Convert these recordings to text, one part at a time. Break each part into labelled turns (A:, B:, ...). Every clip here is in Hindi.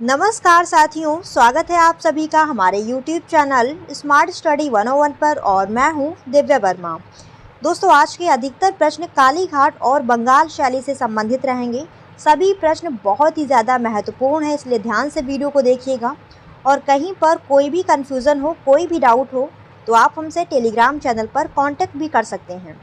A: नमस्कार साथियों, स्वागत है आप सभी का हमारे YouTube चैनल स्मार्ट स्टडी 101 पर और मैं हूं दिव्या वर्मा। दोस्तों, आज के अधिकतर प्रश्न काली घाट और बंगाल शैली से संबंधित रहेंगे। सभी प्रश्न बहुत ही ज़्यादा महत्वपूर्ण है, इसलिए ध्यान से वीडियो को देखिएगा। और कहीं पर कोई भी कन्फ्यूज़न हो, कोई भी डाउट हो तो आप हमसे टेलीग्राम चैनल पर कॉन्टैक्ट भी कर सकते हैं।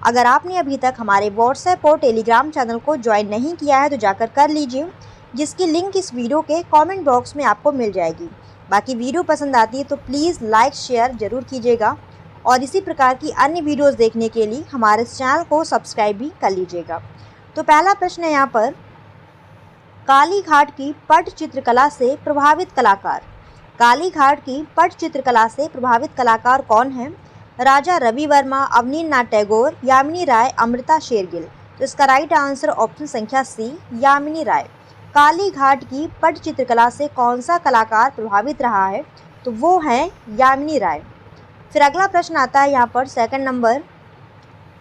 A: अगर आपने अभी तक हमारे व्हाट्सएप और टेलीग्राम चैनल को ज्वाइन नहीं किया है तो जाकर कर लीजिए, जिसकी लिंक इस वीडियो के कमेंट बॉक्स में आपको मिल जाएगी। बाकी वीडियो पसंद आती है तो प्लीज़ लाइक शेयर ज़रूर कीजिएगा और इसी प्रकार की अन्य वीडियोस देखने के लिए हमारे चैनल को सब्सक्राइब भी कर लीजिएगा। तो पहला प्रश्न है यहाँ पर, काली घाट की पट चित्रकला से प्रभावित कलाकार। काली घाट की पट चित्रकला से प्रभावित कलाकार कौन है? राजा रवि वर्मा, अवनींद्रनाथ टैगोर, यामिनी राय, अमृता शेरगिल। तो इसका राइट आंसर ऑप्शन संख्या सी, यामिनी राय। काली घाट की पट चित्रकला से कौन सा कलाकार प्रभावित रहा है? तो वो है यामिनी राय। फिर अगला प्रश्न आता है यहाँ पर सेकंड नंबर,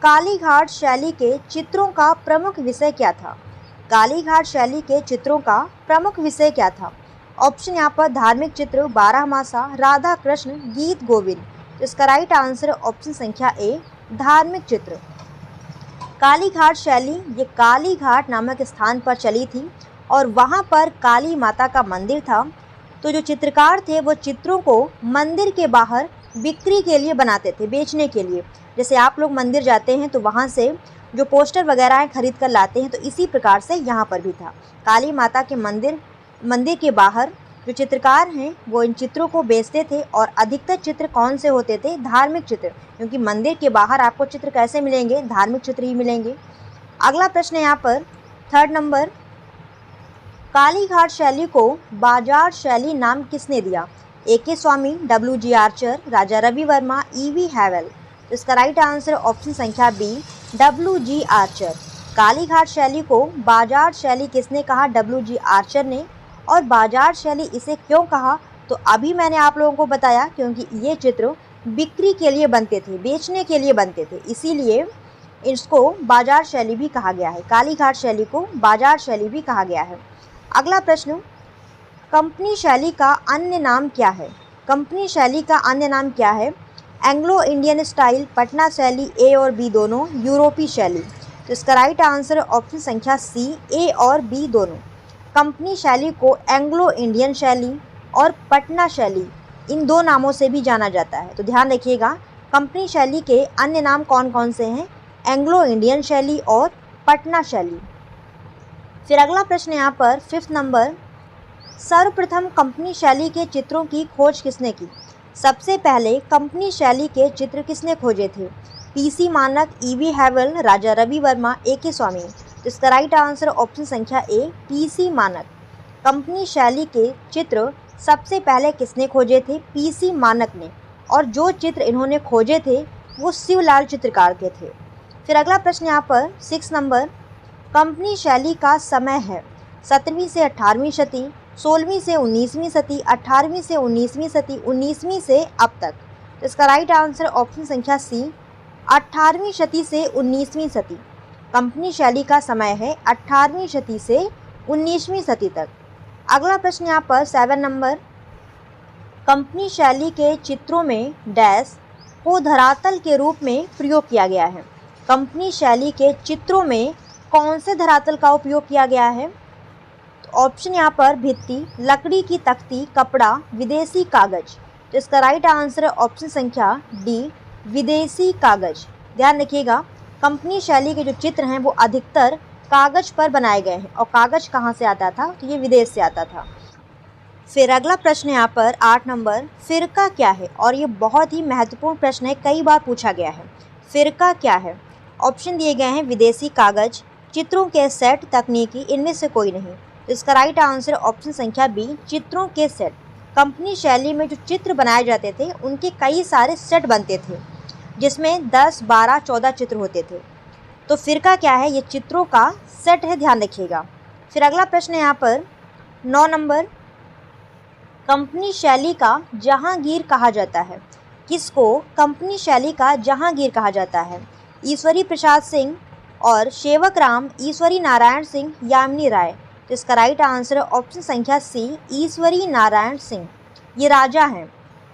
A: काली घाट शैली के चित्रों का प्रमुख विषय क्या था? काली घाट शैली के चित्रों का प्रमुख विषय क्या था? ऑप्शन यहाँ पर धार्मिक चित्र, बारहमासा, राधा कृष्ण, गीत गोविंद। तो इसका राइट आंसर ऑप्शन संख्या ए, धार्मिक चित्र। काली घाट शैली ये काली घाट नामक स्थान पर चली थी और वहाँ पर काली माता का मंदिर था। तो जो चित्रकार थे वो चित्रों को मंदिर के बाहर बिक्री के लिए बनाते थे, बेचने के लिए। जैसे आप लोग मंदिर जाते हैं तो वहाँ से जो पोस्टर वगैरह खरीद कर लाते हैं, तो इसी प्रकार से यहाँ पर भी था। काली माता के मंदिर के बाहर जो चित्रकार हैं वो इन चित्रों को बेचते थे। और अधिकतर चित्र कौन से होते थे? धार्मिक चित्र, क्योंकि मंदिर के बाहर आपको चित्र कैसे मिलेंगे? धार्मिक चित्र ही मिलेंगे। अगला प्रश्न है यहाँ पर थर्ड नंबर, काली घाट शैली को बाजार शैली नाम किसने दिया? A.K. स्वामी, W.G. Archer, Raja Ravi Varma, E.V. हैवेल। तो इसका राइट आंसर ऑप्शन संख्या B, W.G. Archer. Kali Ghat शैली को बाजार शैली किसने कहा? W.G. आर्चर ने। और बाजार शैली इसे क्यों कहा? तो अभी मैंने आप लोगों को बताया, क्योंकि ये चित्र बिक्री के लिए बनते थे, बेचने के लिए बनते थे, इसीलिए इसको बाजार शैली भी कहा गया है। काली घाट शैली को बाजार शैली भी कहा गया है। अगला प्रश्न, कंपनी शैली का अन्य नाम क्या है? कंपनी शैली का अन्य नाम क्या है? एंग्लो इंडियन स्टाइल, पटना शैली, ए और बी दोनों, यूरोपीय शैली। तो इसका राइट आंसर ऑप्शन संख्या सी, ए और बी दोनों। कंपनी शैली को एंग्लो इंडियन शैली और पटना शैली, इन दो नामों से भी जाना जाता है। तो ध्यान रखिएगा, कंपनी शैली के अन्य नाम कौन कौन से हैं? एंग्लो इंडियन शैली और पटना शैली। फिर अगला प्रश्न यहाँ पर फिफ्थ नंबर, सर्वप्रथम कंपनी शैली के चित्रों की खोज किसने की? सबसे पहले कंपनी शैली के चित्र किसने खोजे थे? P.C. मानक, E.V. हैवेल, राजा रवि वर्मा, A.K. स्वामी। तो इसका राइट आंसर ऑप्शन संख्या ए, P.C. मानक। कंपनी शैली के चित्र सबसे पहले किसने खोजे थे? P.C. मानक ने। और जो चित्र इन्होंने खोजे थे वो शिवलाल चित्रकार के थे। फिर अगला प्रश्न यहाँ पर सिक्स नंबर, कंपनी शैली का समय है 17वीं से 18वीं शती, 16वीं से 19वीं शती, 18वीं से 19वीं शती, 19वीं से अब तक। तो इसका राइट आंसर ऑप्शन संख्या सी, 18वीं शती से 19वीं शती। कंपनी शैली का समय है 18वीं शती से 19वीं शती तक। अगला प्रश्न यहाँ पर 7 नंबर, कंपनी शैली के चित्रों में डैश को धरातल के रूप में प्रयोग किया गया है। कंपनी शैली के चित्रों में कौन से धरातल का उपयोग किया गया है? तो ऑप्शन यहाँ पर भित्ति, लकड़ी की तख्ती, कपड़ा, विदेशी कागज। तो इसका राइट आंसर ऑप्शन संख्या डी, विदेशी कागज। ध्यान रखिएगा, कंपनी शैली के जो चित्र हैं वो अधिकतर कागज पर बनाए गए हैं। और कागज कहाँ से आता था? तो ये विदेश से आता था। फिर अगला प्रश्न यहाँ पर 8 नंबर, फ़िरका क्या है? और ये बहुत ही महत्वपूर्ण प्रश्न है, कई बार पूछा गया है। फ़िरका क्या है? ऑप्शन दिए गए हैं विदेशी कागज, चित्रों के सेट, तकनीकी, इनमें से कोई नहीं। तो इसका राइट आंसर ऑप्शन संख्या बी, चित्रों के सेट। कंपनी शैली में जो चित्र बनाए जाते थे उनके कई सारे सेट बनते थे, जिसमें 10, 12, 14 चित्र होते थे। तो फ़िरका क्या है? ये चित्रों का सेट है, ध्यान रखिएगा। फिर अगला प्रश्न है यहाँ पर 9 नंबर, कंपनी शैली का जहांगीर कहा जाता है। किसको कंपनी शैली का जहांगीर कहा जाता है? ईश्वरी प्रसाद सिंह और सेवक राम, ईश्वरी नारायण सिंह, यामिनी राय। तो इसका राइट आंसर है ऑप्शन संख्या सी, ईश्वरी नारायण सिंह। ये राजा हैं,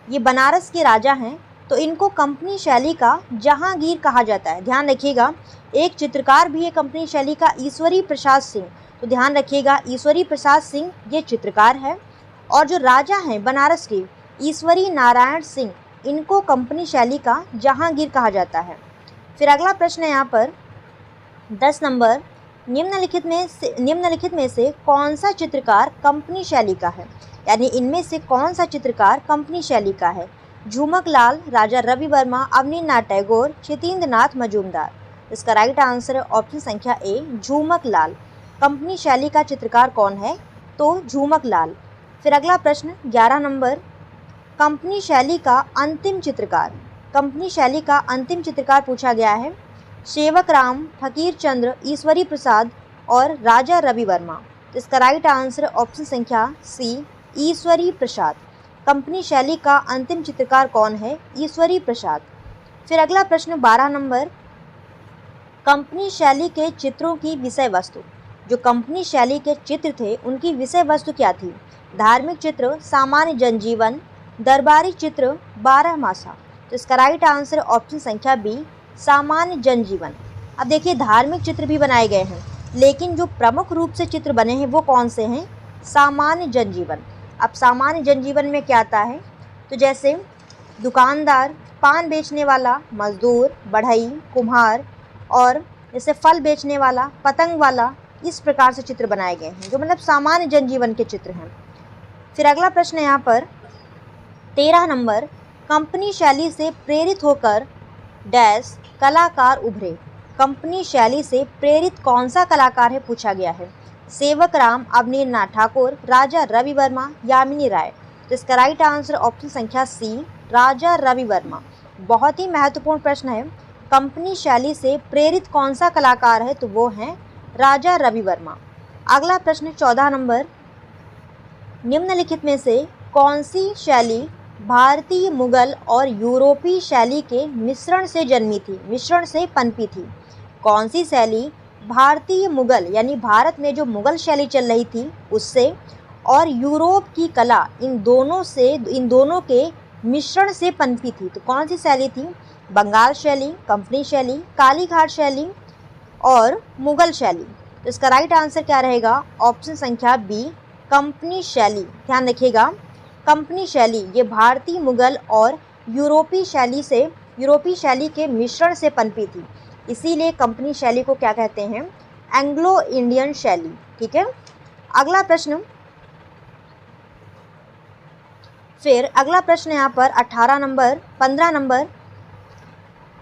A: ये बनारस के राजा हैं, तो इनको कंपनी शैली का जहांगीर कहा जाता है। ध्यान रखिएगा, एक चित्रकार भी है कंपनी शैली का, ईश्वरी प्रसाद सिंह। तो ध्यान रखिएगा, ईश्वरी प्रसाद सिंह ये चित्रकार है, और जो राजा हैं बनारस के ईश्वरी नारायण सिंह, इनको कंपनी शैली का जहांगीर कहा जाता है। फिर अगला प्रश्न है यहाँ पर 10 नंबर, निम्नलिखित में से कौन सा चित्रकार कंपनी शैली का है, यानी इनमें से कौन सा चित्रकार कंपनी शैली का है? झूमक लाल, राजा रवि वर्मा, अवनींद्रनाथ टैगोर, क्षितेंद्र नाथ मजूमदार। इसका राइट आंसर है ऑप्शन संख्या ए, झूमक लाल। कंपनी शैली का चित्रकार कौन है? तो झूमक लाल। फिर अगला प्रश्न 11 नंबर, कंपनी शैली का अंतिम चित्रकार। कंपनी शैली का अंतिम चित्रकार पूछा गया है। सेवक राम, फकीर चंद्र, ईश्वरी प्रसाद और राजा रवि वर्मा। इसका राइट आंसर ऑप्शन संख्या सी, ईश्वरी प्रसाद। कंपनी शैली का अंतिम चित्रकार कौन है? ईश्वरी प्रसाद। फिर अगला प्रश्न 12 नंबर, कंपनी शैली के चित्रों की विषय वस्तु। जो कंपनी शैली के चित्र थे उनकी विषय वस्तु क्या थी? धार्मिक चित्र, सामान्य जनजीवन, दरबारी चित्र, बारहमासा। तो इसका राइट आंसर ऑप्शन संख्या बी, सामान्य जनजीवन। अब देखिए, धार्मिक चित्र भी बनाए गए हैं, लेकिन जो प्रमुख रूप से चित्र बने हैं वो कौन से हैं? सामान्य जनजीवन। अब सामान्य जनजीवन में क्या आता है? तो जैसे दुकानदार, पान बेचने वाला, मजदूर, बढ़ई, कुम्हार, और जैसे फल बेचने वाला, पतंग वाला, इस प्रकार से चित्र बनाए गए हैं, जो मतलब सामान्य जनजीवन के चित्र हैं। फिर अगला प्रश्न है यहाँ पर 13 नंबर, कंपनी शैली से प्रेरित होकर डैश कलाकार उभरे। कंपनी शैली से प्रेरित कौन सा कलाकार है पूछा गया है। सेवक राम, अवनींद्रनाथ ठाकुर, राजा रवि वर्मा, यामिनी राय। तो इसका राइट आंसर ऑप्शन संख्या सी, राजा रवि वर्मा। बहुत ही महत्वपूर्ण प्रश्न है, कंपनी शैली से प्रेरित कौन सा कलाकार है? तो वो हैं राजा रवि वर्मा। अगला प्रश्न 14 नंबर, निम्नलिखित में से कौन सी शैली भारतीय, मुगल और यूरोपीय शैली के मिश्रण से जन्मी थी, मिश्रण से पनपी थी? कौन सी शैली भारतीय, मुगल यानी भारत में जो मुगल शैली चल रही थी उससे, और यूरोप की कला, इन दोनों के मिश्रण से पनपी थी? तो कौन सी शैली थी? बंगाल शैली, कंपनी शैली, कालीघाट शैली और मुगल शैली। तो इसका राइट आंसर क्या रहेगा? ऑप्शन संख्या बी, कंपनी शैली। ध्यान रखिएगा, कंपनी शैली ये भारतीय, मुगल और यूरोपीय शैली के मिश्रण से पनपी थी, इसीलिए कंपनी शैली को क्या कहते हैं? एंग्लो इंडियन शैली। ठीक है। अगला प्रश्न यहाँ पर 15 नंबर,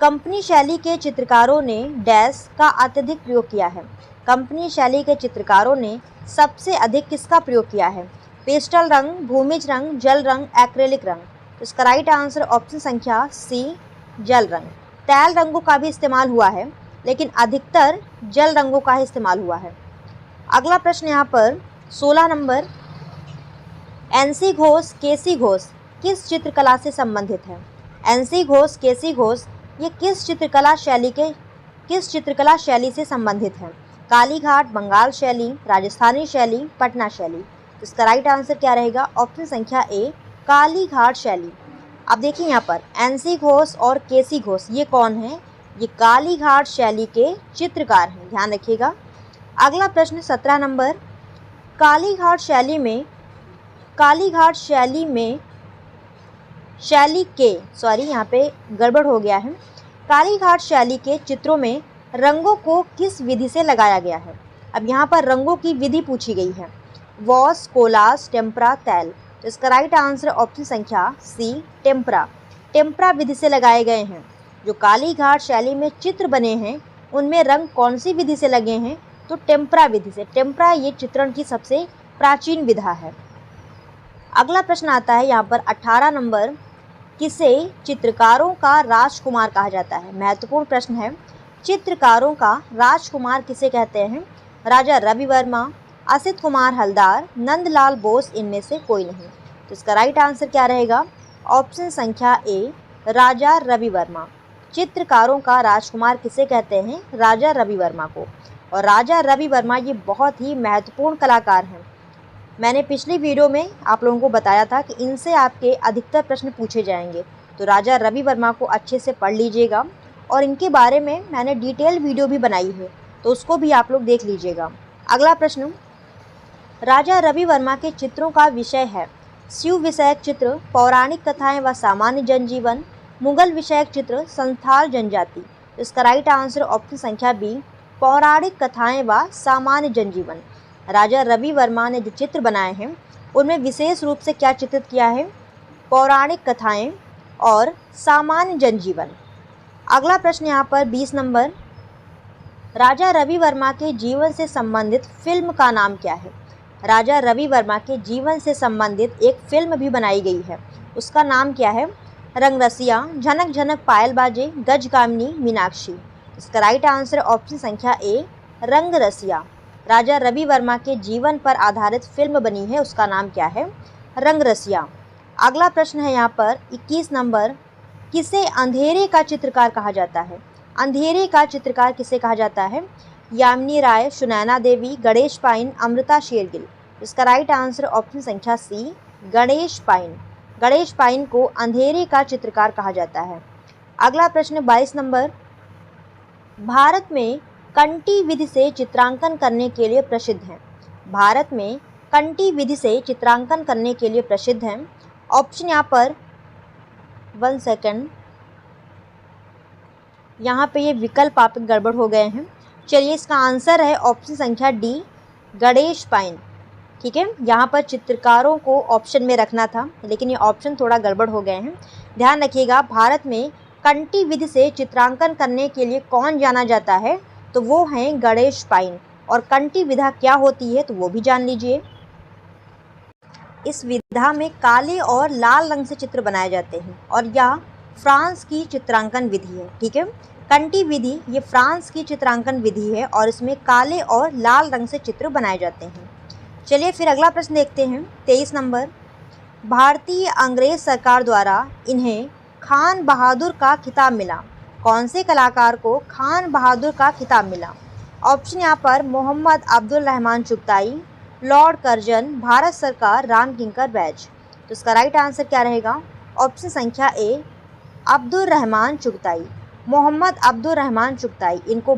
A: कंपनी शैली के चित्रकारों ने डैश का अत्यधिक प्रयोग किया है। कंपनी शैली के चित्रकारों ने सबसे अधिक किसका प्रयोग किया है? पेस्टल रंग, भूमिज रंग, जल रंग, एक्रेलिक रंग। तो इसका राइट आंसर ऑप्शन संख्या सी, जल रंग। तैल रंगों का भी इस्तेमाल हुआ है, लेकिन अधिकतर जल रंगों का ही इस्तेमाल हुआ है। अगला प्रश्न यहाँ पर 16 नंबर, एनसी घोष, केसी घोष किस चित्रकला से संबंधित है? एनसी घोष, केसी घोष ये किस चित्रकला शैली से संबंधित है? कालीघाट, बंगाल शैली, राजस्थानी शैली, पटना शैली। तो इसका राइट आंसर क्या रहेगा? ऑप्शन संख्या ए, कालीघाट शैली। अब देखिए यहाँ पर एनसी घोष और केसी घोष ये कौन है? ये कालीघाट शैली के चित्रकार हैं, ध्यान रखिएगा। अगला प्रश्न 17 नंबर, कालीघाट शैली के चित्रों में रंगों को किस विधि से लगाया गया है? अब यहाँ पर रंगों की विधि पूछी गई है, वॉश, कोलाज, टेम्परा, तैल। तो इसका राइट आंसर ऑप्शन संख्या सी, टेम्परा विधि से लगाए गए हैं। जो कालीघाट शैली में चित्र बने हैं उनमें रंग कौन सी विधि से लगे हैं? तो टेम्परा विधि से। टेम्परा ये चित्रण की सबसे प्राचीन विधा है। अगला प्रश्न आता है यहाँ पर 18 नंबर, किसे चित्रकारों का राजकुमार कहा जाता है? महत्वपूर्ण प्रश्न है। चित्रकारों का राजकुमार किसे कहते हैं? राजा रवि वर्मा, असित कुमार हलदार, नंदलाल बोस, इनमें से कोई नहीं। तो इसका राइट आंसर क्या रहेगा? ऑप्शन संख्या ए, राजा रवि वर्मा। चित्रकारों का राजकुमार किसे कहते हैं? राजा रवि वर्मा को। और राजा रवि वर्मा ये बहुत ही महत्वपूर्ण कलाकार हैं। मैंने पिछली वीडियो में आप लोगों को बताया था कि इनसे आपके अधिकतर प्रश्न पूछे जाएंगे, तो राजा रवि वर्मा को अच्छे से पढ़ लीजिएगा और इनके बारे में मैंने डिटेल वीडियो भी बनाई है, तो उसको भी आप लोग देख लीजिएगा। अगला प्रश्न, राजा रवि वर्मा के चित्रों का विषय है शिव विषयक चित्र, पौराणिक कथाएं व सामान्य जनजीवन, मुगल विषयक चित्र, संथाल जनजाति। इसका राइट आंसर ऑप्शन संख्या बी, पौराणिक कथाएं व सामान्य जनजीवन। राजा रवि वर्मा ने जो चित्र बनाए हैं उनमें विशेष रूप से क्या चित्रित किया है? पौराणिक कथाएं और सामान्य जनजीवन। अगला प्रश्न यहाँ पर 20 नंबर, राजा रवि वर्मा के जीवन से संबंधित फिल्म का नाम क्या है? राजा रवि वर्मा के जीवन से संबंधित एक फिल्म भी बनाई गई है, उसका नाम क्या है? रंगरसिया, झनक झनक पायल बाजे, गजगामिनी, मीनाक्षी। इसका राइट आंसर ऑप्शन संख्या ए, रंगरसिया। राजा रवि वर्मा के जीवन पर आधारित फिल्म बनी है, उसका नाम क्या है? रंगरसिया। अगला प्रश्न है यहाँ पर 21 नंबर, किसे अंधेरे का चित्रकार कहा जाता है? अंधेरे का चित्रकार किसे कहा जाता है? यामिनी राय, सुनैना देवी, गणेश पाइन, अमृता शेरगिल। इसका राइट आंसर ऑप्शन संख्या सी, गणेश पाइन। गणेश पाइन को अंधेरे का चित्रकार कहा जाता है। अगला प्रश्न 22 नंबर, भारत में कंटी विधि से चित्रांकन करने के लिए प्रसिद्ध हैं। भारत में कंटी विधि से चित्रांकन करने के लिए प्रसिद्ध हैं। ऑप्शन यहाँ पर 1 सेकंड, यहाँ पे ये विकल्प आप गड़बड़ हो गए हैं। चलिए, इसका आंसर है ऑप्शन संख्या डी, गणेश पाइन। ठीक है, यहाँ पर चित्रकारों को ऑप्शन में रखना था, लेकिन ये ऑप्शन थोड़ा गड़बड़ हो गए हैं। ध्यान रखिएगा, भारत में कंटी विधि से चित्रांकन करने के लिए कौन जाना जाता है? तो वो हैं गणेश पाइन। और कंटी विधा क्या होती है तो वो भी जान लीजिए। इस विधा में काले और लाल रंग से चित्र बनाए जाते हैं और यह फ्रांस की चित्रांकन विधि है। ठीक है, कंटी विधि ये फ्रांस की चित्रांकन विधि है और इसमें काले और लाल रंग से चित्र बनाए जाते हैं। चलिए फिर अगला प्रश्न देखते हैं 23 नंबर, भारतीय अंग्रेज सरकार द्वारा इन्हें खान बहादुर का खिताब मिला। कौन से कलाकार को खान बहादुर का खिताब मिला? ऑप्शन यहाँ पर मोहम्मद अब्दुल रहमान चुगताई, लॉर्ड कर्जन, भारत सरकार, राम किंकर बैज। तो इसका राइट आंसर क्या रहेगा? ऑप्शन संख्या ए, अब्दुल रहमान चुगताई। मोहम्मद अब्दुल रहमान चुगताई, इनको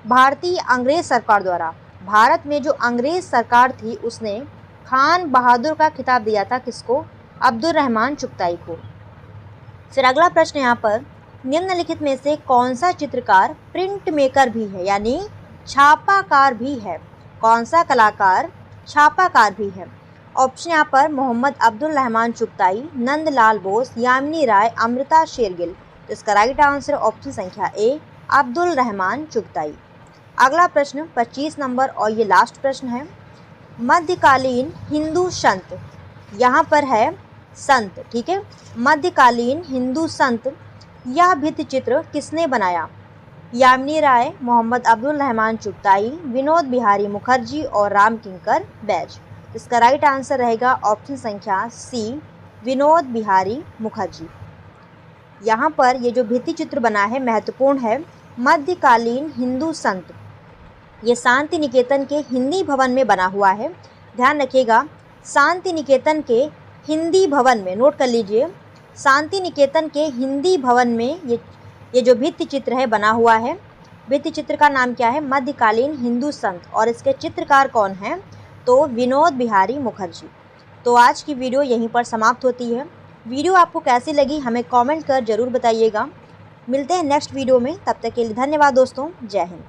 A: भारतीय अंग्रेज सरकार द्वारा, भारत में जो अंग्रेज सरकार थी उसने खान बहादुर का खिताब दिया था। किसको? अब्दुल रहमान चुगताई को। फिर अगला प्रश्न यहाँ पर, निम्नलिखित में से कौन सा चित्रकार प्रिंट मेकर भी है, यानी छापाकार भी है? कौन सा कलाकार छापाकार भी है? ऑप्शन यहाँ पर मोहम्मद अब्दुल रहमान चुगताई, नंदलाल बोस, यामिनी राय, अमृता शेरगिल। तो इसका राइट आंसर ऑप्शन संख्या ए, अब्दुल रहमान चुगताई। अगला प्रश्न 25 नंबर और ये लास्ट प्रश्न है, मध्यकालीन हिंदू संत, यहाँ पर है संत। ठीक है, मध्यकालीन हिंदू संत, यह भित्ति चित्र किसने बनाया? यामिनी राय, मोहम्मद अब्दुल रहमान चुगताई, विनोद बिहारी मुखर्जी और राम किंकर बैज। इसका राइट आंसर रहेगा ऑप्शन संख्या सी, विनोद बिहारी मुखर्जी। यहाँ पर ये जो भित्ति चित्र बना है महत्वपूर्ण है, मध्यकालीन हिंदू संत, ये शांति निकेतन के हिंदी भवन में बना हुआ है। ध्यान रखिएगा, शांति निकेतन के हिंदी भवन में, नोट कर लीजिए, शांति निकेतन के हिंदी भवन में ये जो भित्ति चित्र है बना हुआ है। भित्ति चित्र का नाम क्या है? मध्यकालीन हिंदू संत। और इसके चित्रकार कौन हैं? तो विनोद बिहारी मुखर्जी। तो आज की वीडियो यहीं पर समाप्त होती है। वीडियो आपको कैसी लगी हमें कमेंट कर ज़रूर बताइएगा। मिलते हैं नेक्स्ट वीडियो में, तब तक के लिए धन्यवाद दोस्तों, जय हिंद।